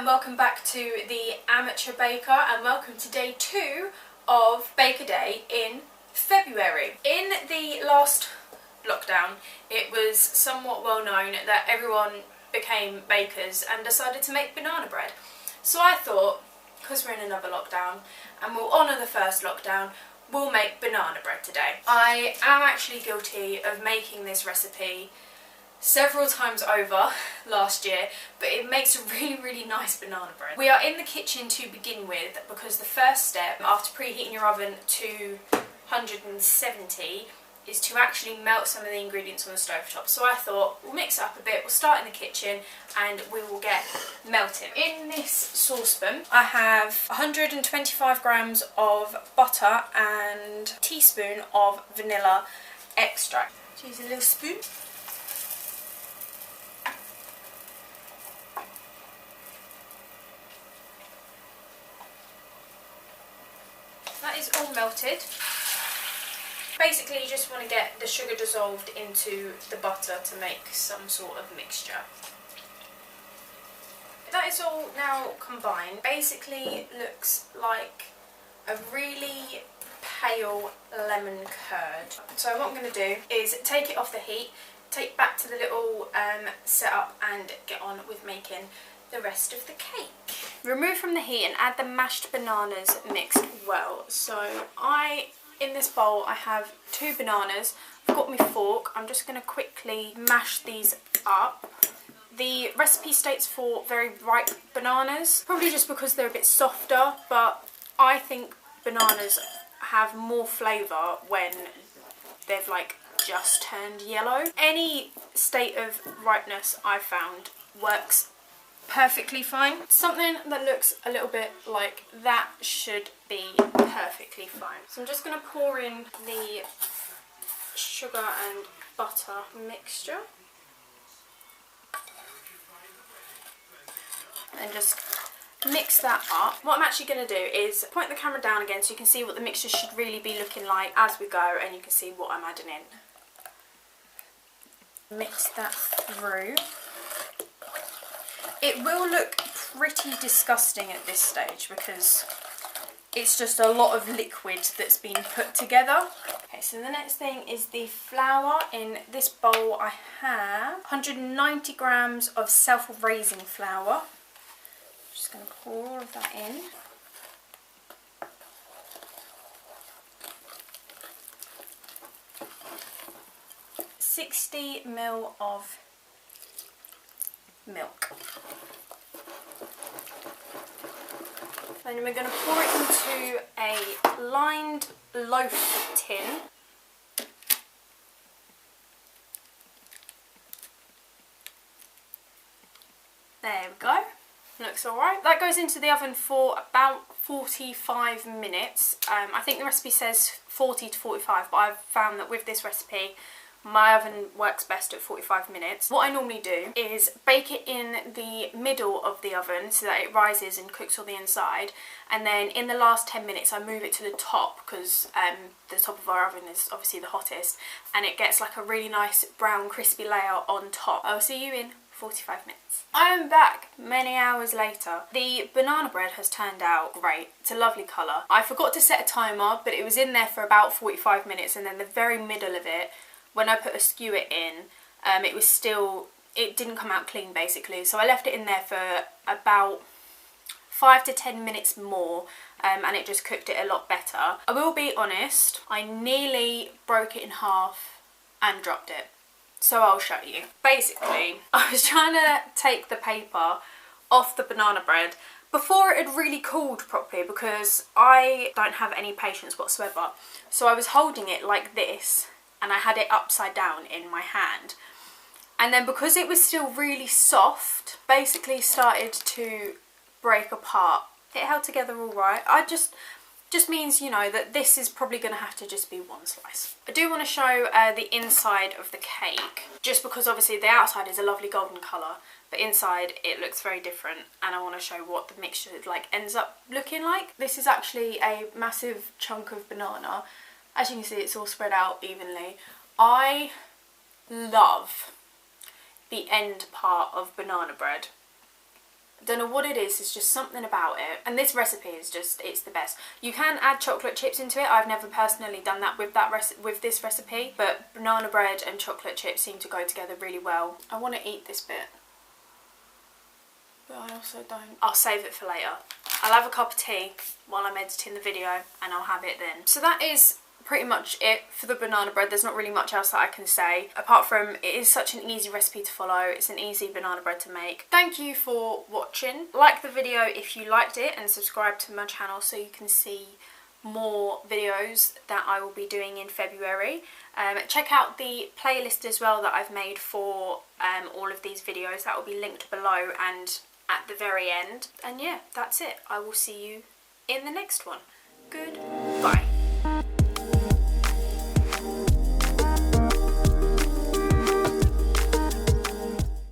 and welcome back to the Amateur Baker, and welcome to day 2 of Baker Day in February. In the last lockdown, it was somewhat well known that everyone became bakers and decided to make banana bread. So I thought, because we're in another lockdown and we'll honour the first lockdown, we'll make banana bread today. I am actually guilty of making this recipe several times over last year, but it makes a really nice banana bread. We are in the kitchen to begin with because the first step after preheating your oven to 170 is to actually melt some of the ingredients on the stovetop. So I thought we'll mix it up a bit, we'll start in the kitchen and we will get melting. In this saucepan I have 125 grams of butter and a teaspoon of vanilla extract. Use a little spoon. That is all melted. Basically you just want to get the sugar dissolved into the butter to make some sort of mixture. That is all now combined. Basically looks like a really pale lemon curd. So what I'm going to do is take it off the heat, take it back to the little setup and get on with making the rest of the cake. Remove from the heat and add the mashed bananas mixed well. So in this bowl I have 2 bananas. I've got my fork. I'm just going to quickly mash these up. The recipe states for very ripe bananas, probably just because they're a bit softer, but I think bananas have more flavour when they've like just turned yellow. Any state of ripeness I've found works perfectly fine. Something that looks a little bit like that should be perfectly fine. So I'm just going to pour in the sugar and butter mixture and just mix that up. What I'm actually going to do is point the camera down again so you can see what the mixture should really be looking like as we go, and you can see what I'm adding in. Mix that through. It will look pretty disgusting at this stage because it's just a lot of liquid that's been put together. Okay, so the next thing is the flour. In this bowl I have 190 grams of self-raising flour. Just going to pour all of that in. $60 ml of milk. Then we're going to pour it into a lined loaf tin. There we go. Looks alright. That goes into the oven for about 45 minutes. I think the recipe says 40 to 45, but I've found that with this recipe my oven works best at 45 minutes. What I normally do is bake it in the middle of the oven so that it rises and cooks on the inside, and then in the last 10 minutes I move it to the top because the top of our oven is obviously the hottest, and it gets like a really nice brown crispy layer on top. I'll see you in 45 minutes. I am back many hours later. The banana bread has turned out great. It's a lovely colour. I forgot to set a timer, but it was in there for about 45 minutes, and then the very middle of it, when I put a skewer in, it didn't come out clean basically, so I left it in there for about 5 to 10 minutes more, and it just cooked it a lot better. I will be honest, I nearly broke it in half and dropped it, so I'll show you. Basically, I was trying to take the paper off the banana bread before it had really cooled properly because I don't have any patience whatsoever, so I was holding it like this and I had it upside down in my hand, and then because it was still really soft, basically started to break apart. It held together all right. Just means, you know, that this is probably going to have to just be one slice. I do want to show the inside of the cake, just because obviously the outside is a lovely golden colour, but inside it looks very different, and I want to show what the mixture like ends up looking like. This is actually a massive chunk of banana. As you can see, it's all spread out evenly. I love the end part of banana bread. I don't know what it is, it's just something about it. And this recipe is just, it's the best. You can add chocolate chips into it. I've never personally done that with this recipe, but banana bread and chocolate chips seem to go together really well. I want to eat this bit, but I also don't. I'll save it for later. I'll have a cup of tea while I'm editing the video and I'll have it then. So that is pretty much it for the banana bread. There's not really much else that I can say apart from it is such an easy recipe to follow. It's an easy banana bread to make. Thank you for watching. Like the video if you liked it and subscribe to my channel so you can see more videos that I will be doing in February. Check out the playlist as well that I've made for all of these videos. That will be linked below and at the very end. And yeah, that's it. I will see you in the next one. Goodbye.